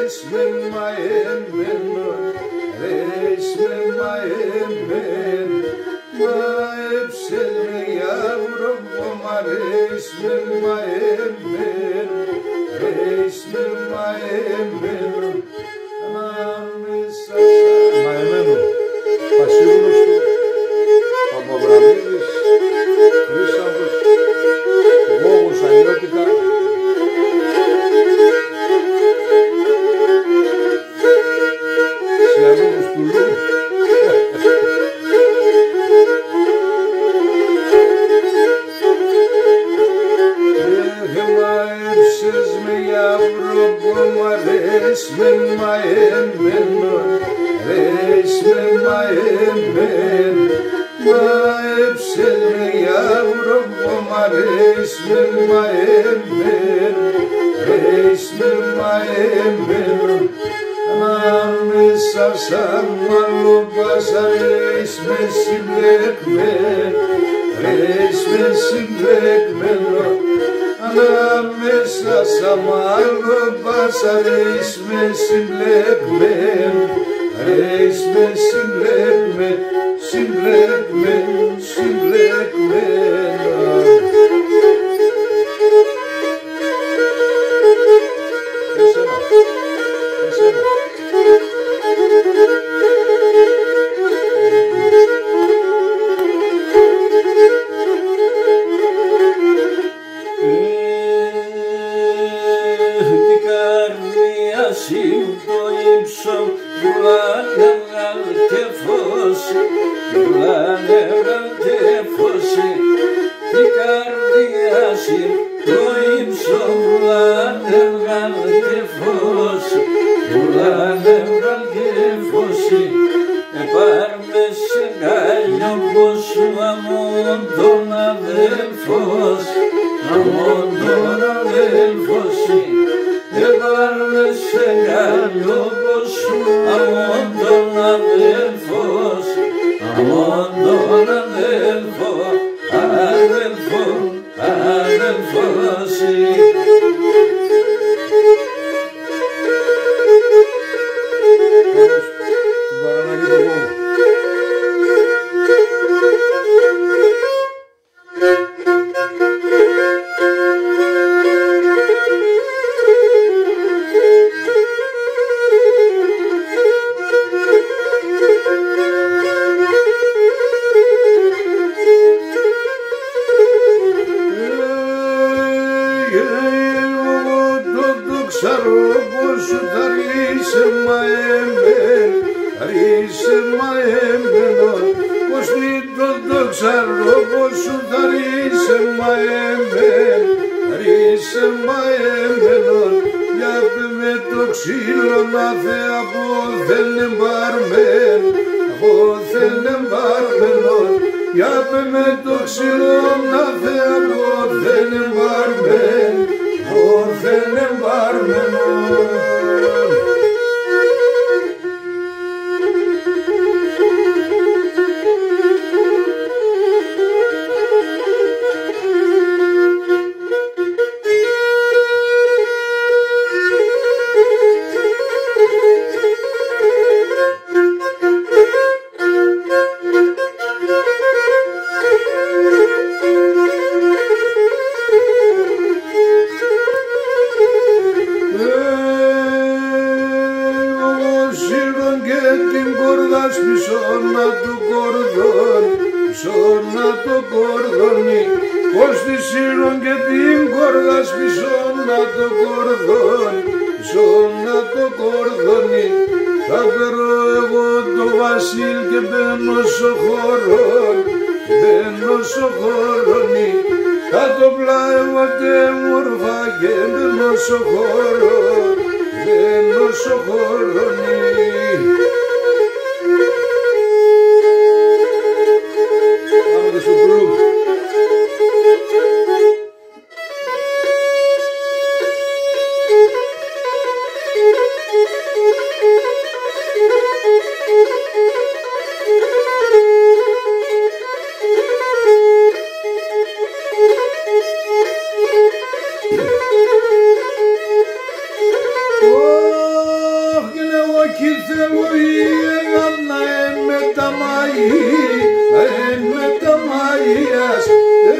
resme maemen, resme maemen, maepsele yavrum ama resme maemen, resme maemen, anamisa maemen, pasígonos του Παπαβρανίδης, Χρύσαβος, Γόγος Αλλιώτικα. Σιανούς του Λου. Μαέψες με γιαύρο που μ' αρέσει με μαέμενο, αρέσει με μαέμενο. Μαέψες με γιαύρο που μ' αρέσει με μαέμενο, αρέσει με μαέμενο. Ανάμεσα σαν μαλλοπάς αρέσει με συμπλεκμένο, αρέσει με συμπλεκμένο. Ανάμεσα σαν μαλλοπάς αρέσει με συμπλεκμένο, αρέσει με συμπλεκμένο, συμπλεκμένο, συμπλεκμένο.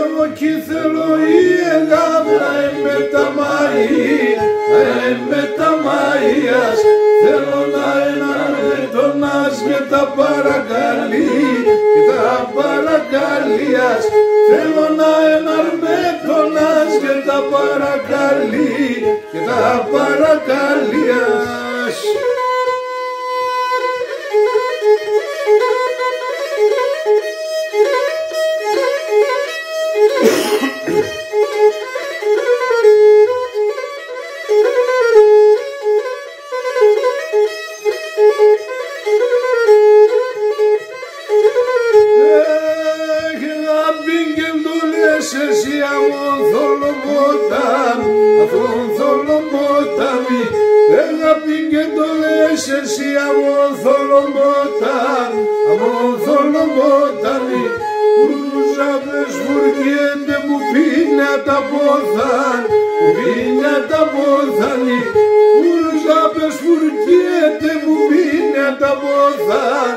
εγώ κι θέλω η αγάπη με τα Μαΐας, θέλω να ενάρμε τον Άς και τα παρακαλεί, και τα παρακαλίας, θέλω να ενάρμε τον Άς και τα παρακαλεί, και τα παρακαλίας. Εσύ αμόν θολομόταν, αυτόν θολομόταμι, αγάπη και το λες εσύ αμόν θολομόταμι, ουρουζάπες βουργέντε μου πίνια τα πόθαν, ουρουζάπες βουργέντε μου πίνια τα πόθαν,